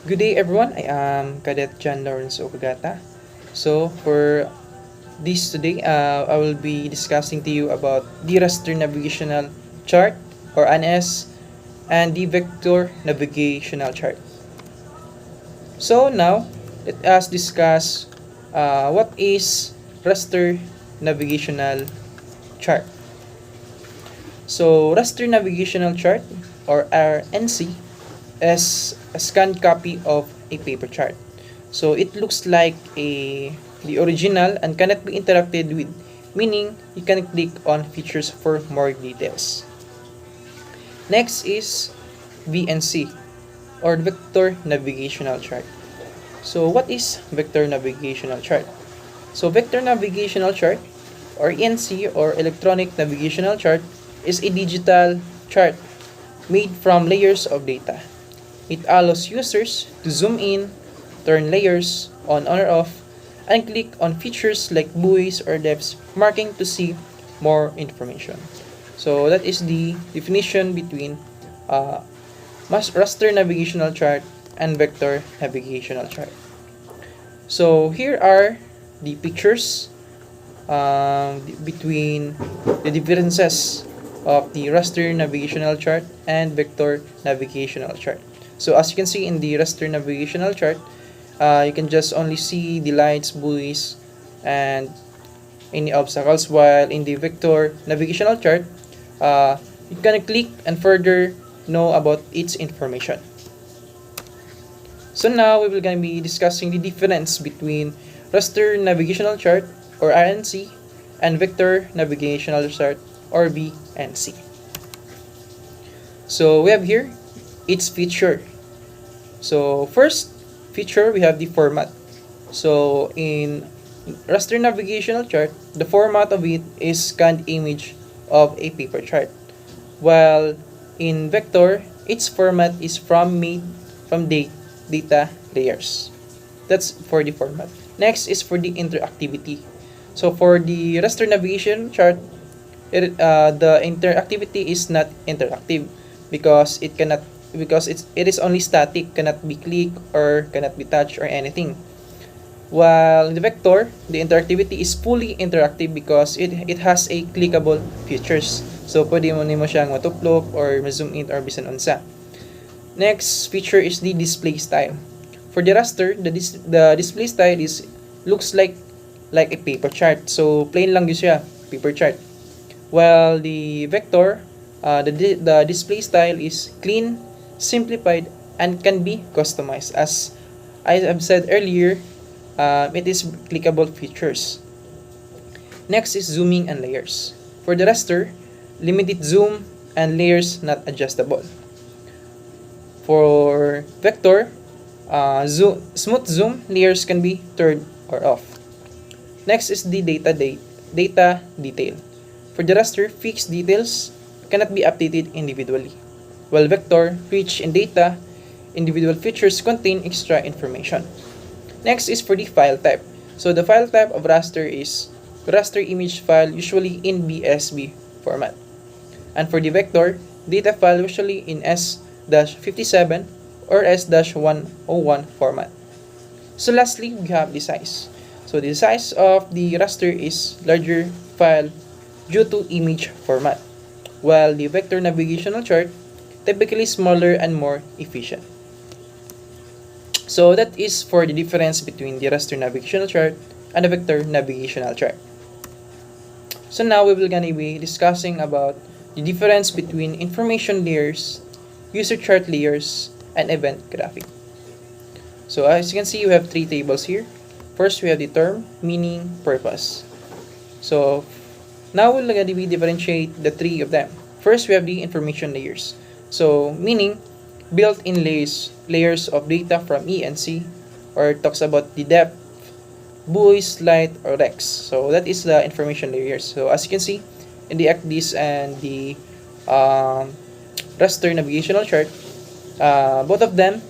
Good day, everyone. I am Cadet John Lawrence Okagata. So, for this today, I will be discussing to you about the raster navigational chart or NS and the vector navigational chart. So, now let us discuss what is raster navigational chart. So, raster navigational chart or RNC is a scanned copy of a paper chart. So it looks like the original and cannot be interacted with, meaning you can click on features for more details. Next is VNC or Vector Navigational Chart. So what is Vector Navigational Chart? So Vector Navigational Chart or ENC or Electronic Navigational Chart is a digital chart made from layers of data. It allows users to zoom in, turn layers on or off, and click on features like buoys or depths marking to see more information. So that is the definition between uh, raster navigational chart and vector navigational chart. So here are the pictures between the differences of the raster navigational chart and vector navigational chart. So as you can see in the raster navigational chart, you can just only see the lights, buoys, and any obstacles, while in the vector navigational chart, you can click and further know about its information. So now we will gonna be discussing the difference between raster navigational chart or RNC and vector navigational chart or VNC. So we have here its feature. So first feature, we have the format. So in raster navigational chart, the format of it is scanned image of a paper chart, while in vector, its format is from data layers. That's for the format. Next is for the interactivity. So for the raster navigation chart, the interactivity is not interactive because it is only static, cannot be clicked or cannot be touched or anything. While in the vector, the interactivity is fully interactive because it has a clickable features. So pwede mo nimo siyang matuplok or ma-zoom in or bisan unsa. Next feature is the display style. For the raster, the display style looks like a paper chart. So plain lang gyud siya, paper chart. While the vector, the display style is clean, simplified, and can be customized. As I have said earlier, it is clickable features. Next is zooming and layers. For the raster, limited zoom and layers not adjustable. For vector, smooth zoom, layers can be turned or off. Next is the data detail. For the raster, fixed details cannot be updated individually, while vector, rich in data, individual features contain extra information. Next is for the file type. So the file type of raster is raster image file, usually in BSB format. And for the vector, data file usually in S-57 or S-101 format. So lastly, we have the size. So the size of the raster is larger file due to image format, while the vector navigational chart typically smaller and more efficient. So that is for the difference between the raster navigational chart and the vector navigational chart. So now we will gonna be discussing about the difference between information layers, user chart layers, and event graphic. So as you can see, we have three tables here. First, we have the term, meaning, purpose. So now we're gonna be differentiate the three of them. First, we have the information layers. So meaning, built-in layers of data from ENC, or talks about the depth, buoys, light, or Rex. So that is the information layers. So as you can see in the ACDIS and the raster navigational chart, both of them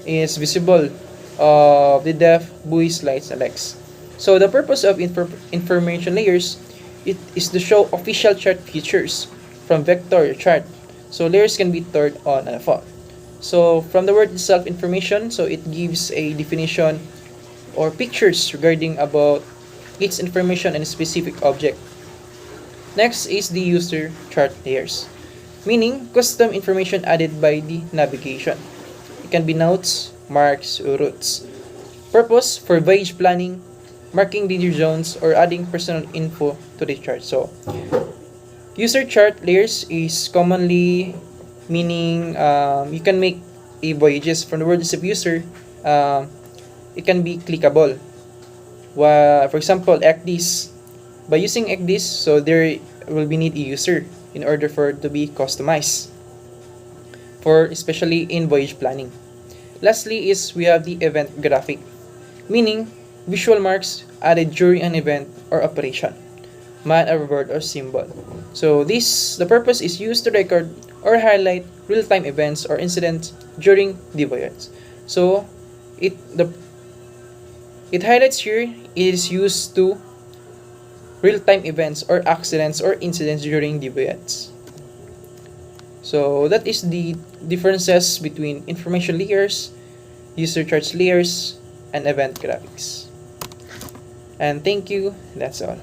is visible of the depth, buoys, lights, and Rex. So the purpose of information layers it is to show official chart features from vector chart. So layers can be turned on and off. So from the word itself, information, so it gives a definition or pictures regarding about its information and specific object. Next is the user chart layers, meaning custom information added by the navigation. It can be notes, marks, or routes. Purpose for voyage planning, marking danger zones, or adding personal info to the chart. So, user chart layers is commonly meaning you can make a voyages from the words of user. Um, it can be clickable. For example, ECDIS. By using ECDIS, so there will be need a user in order for it to be customized for especially in voyage planning. Lastly is we have the event graphic, meaning visual marks added during an event or operation, man or word or symbol. So this the purpose is used to record or highlight real-time events or incidents during the voyage. So it the it highlights here is used to real-time events or accidents or incidents during the voyage. So that is the differences between information layers, user charts layers, and event graphics. And thank you. That's all.